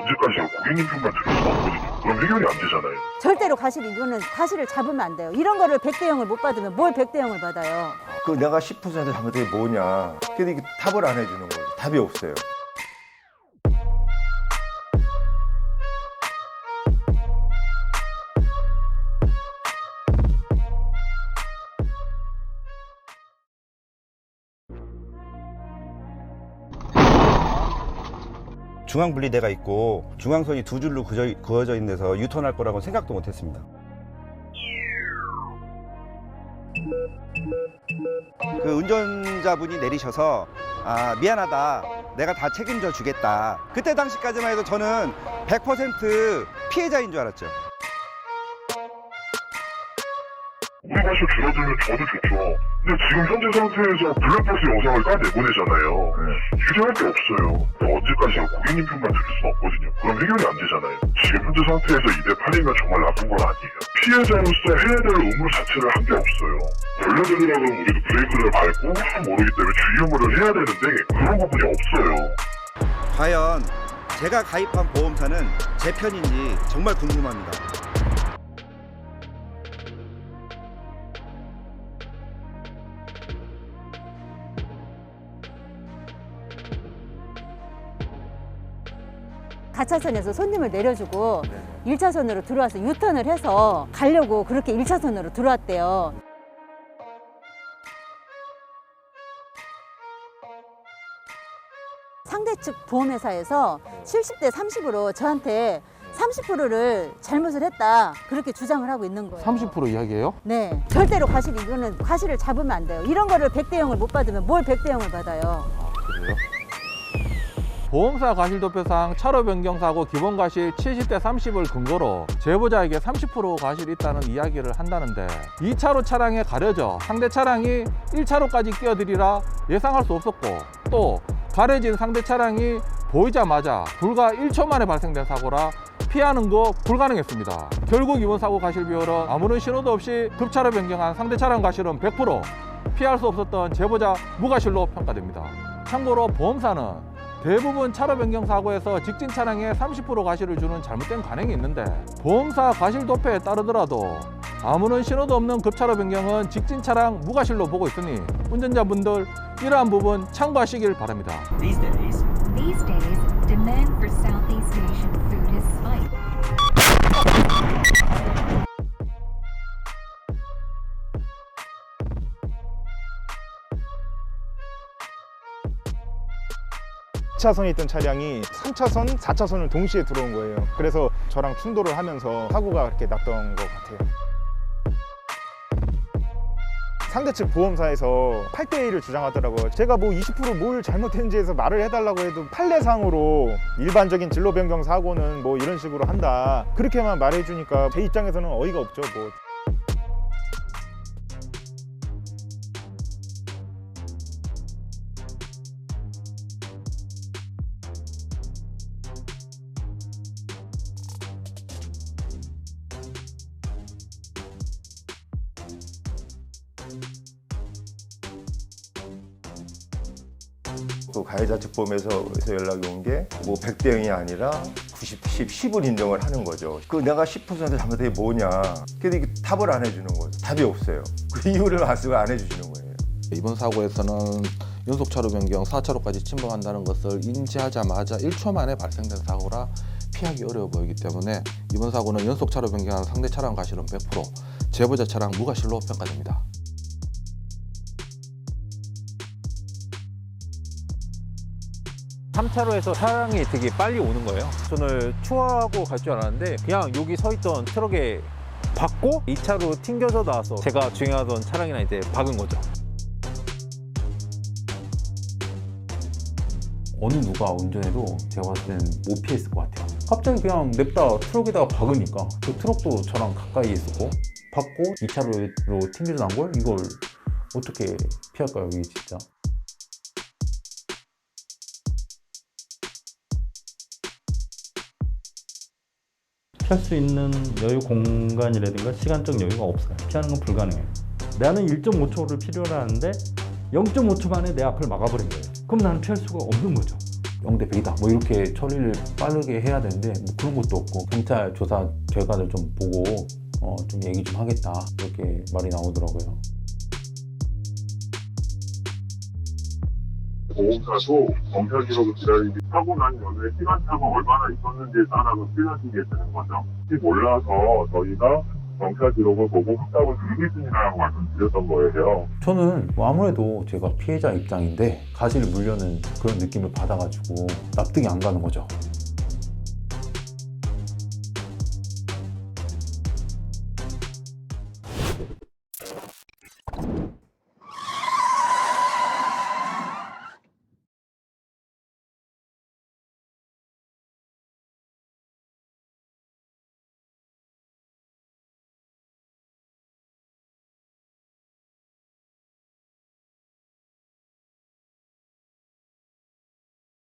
언제까지요? 고객님 편만 들을 수 없거든요. 그럼 해결이 안 되잖아요. 절대로 이거는 가시를 잡으면 안 돼요. 이런 거를 100대 0을 못 받으면 뭘 100대 0을 받아요. 그 내가 10% 잘못된 게 뭐냐. 근데 이게 답을 안 해주는 거예요. 답이 없어요. 중앙 분리대가 있고 중앙선이 두 줄로 그어져 있는 데서 유턴할 거라고 생각도 못 했습니다. 그 운전자분이 내리셔서 미안하다, 내가 다 책임져 주겠다. 그때 당시까지만 해도 저는 100% 피해자인 줄 알았죠. 우리 가시 줄어들면 저도 좋죠. 근데 지금 현재 상태에서 블랙박스 영상을 까내보내잖아요. 유지할 게 없어요. 언제까지요? 고객님 편만 들을 수 없거든요. 그럼 해결이 안 되잖아요. 지금 현재 상태에서 2대8이면 정말 나쁜 건 아니에요. 피해자로서 해야 될 의무 자체를 한 게 없어요. 걸려들으라고 우리도 브레이크를 밟고 모르기 때문에 주의 의무를 해야 되는데 그런 부분이 없어요. 과연 제가 가입한 보험사는 제 편인지 정말 궁금합니다. 가차선에서 손님을 내려주고 1차선으로 들어와서 유턴을 해서 가려고 그렇게 1차선으로 들어왔대요. 상대 측 보험회사에서 70대 30으로 저한테 30%를 잘못을 했다, 그렇게 주장을 하고 있는 거예요. 30% 이야기예요? 네, 절대로 이거는 가시를 잡으면 안 돼요. 이런 거를 100대 0을 못 받으면 뭘 100대 0을 받아요. 그래요? 보험사 과실도표상 차로 변경 사고 기본 과실 70대 30을 근거로 제보자에게 30% 과실이 있다는 이야기를 한다는데 2차로 차량에 가려져 상대 차량이 1차로까지 끼어들이라 예상할 수 없었고, 또 가려진 상대 차량이 보이자마자 불과 1초 만에 발생된 사고라 피하는 거 불가능했습니다. 결국 이번 사고 과실 비율은 아무런 신호도 없이 급차로 변경한 상대 차량 과실은 100%, 피할 수 없었던 제보자 무과실로 평가됩니다. 참고로 보험사는 대부분 차로 변경 사고에서 직진 차량에 30% 과실을 주는 잘못된 관행이 있는데, 보험사 과실 도표에 따르더라도 아무런 신호도 없는 급차로 변경은 직진 차량 무과실로 보고 있으니 운전자분들 이러한 부분 참고하시길 바랍니다. These days, demand for Southeast Asian food has spiked. 차선에 있던 차량이 3차선, 4차선을 동시에 들어온 거예요. 그래서 저랑 충돌을 하면서 사고가 그렇게 났던 것 같아요. 상대 측 보험사에서 8대 1을 주장하더라고요. 제가 뭐 20% 뭘 잘못했는지 해서 말을 해달라고 해도 판례상으로 일반적인 진로 변경 사고는 뭐 이런 식으로 한다, 그렇게만 말해주니까 제 입장에서는 어이가 없죠. 뭐. 또 가해자 측 보험에서 연락이 온 게 뭐 100대 0이 아니라 90, 10을 인정을 하는 거죠. 그 내가 10% 잘못된 게 뭐냐. 근데 이게 답을 안 해주는 거죠. 답이 없어요. 그 이유를 말씀을 안 해주시는 거예요. 이번 사고에서는 연속 차로 변경 4차로까지 침범한다는 것을 인지하자마자 1초 만에 발생된 사고라 피하기 어려워 보이기 때문에 이번 사고는 연속 차로 변경한 상대 차량 과실은 100%, 제보자 차량 무과실로 평가됩니다. 3차로에서 차량이 되게 빨리 오는 거예요. 저는 추월하고 갈 줄 알았는데 그냥 여기 서 있던 트럭에 박고 2차로 튕겨져 나와서 제가 주행하던 차량이랑 이제 박은 거죠. 어느 누가 운전해도 제가 봤을 때는 못 피했을 것 같아요. 갑자기 그냥 냅다 트럭에다가 박으니까 그 트럭도 저랑 가까이 있었고 박고 2차로로 튕겨져 나온 걸 이걸 어떻게 피할까요, 이게 진짜. 피할 수 있는 여유 공간이라든가 시간적 여유가 없어요. 피하는 건 불가능해요. 나는 1.5초를 필요로 하는데 0.5초 만에 내 앞을 막아버린 거예요. 그럼 나는 피할 수가 없는 거죠. 0대 100이다 뭐 이렇게 처리를 빠르게 해야 되는데 뭐 그런 것도 없고 경찰 조사 결과를 좀 보고 좀 얘기 좀 하겠다 이렇게 말이 나오더라고요. 보험사도 검사 기록을 기다리는데 사고 난 연후에 시간차가 얼마나 있었는지에 따라서 틀려지게 되는 거죠. 혹시 몰라서 저희가 경찰 기록을 보고 확답을 드리겠습니다라고 말씀드렸던 거예요. 저는 뭐 아무래도 제가 피해자 입장인데 가시를 물려는 그런 느낌을 받아가지고 납득이 안 가는 거죠.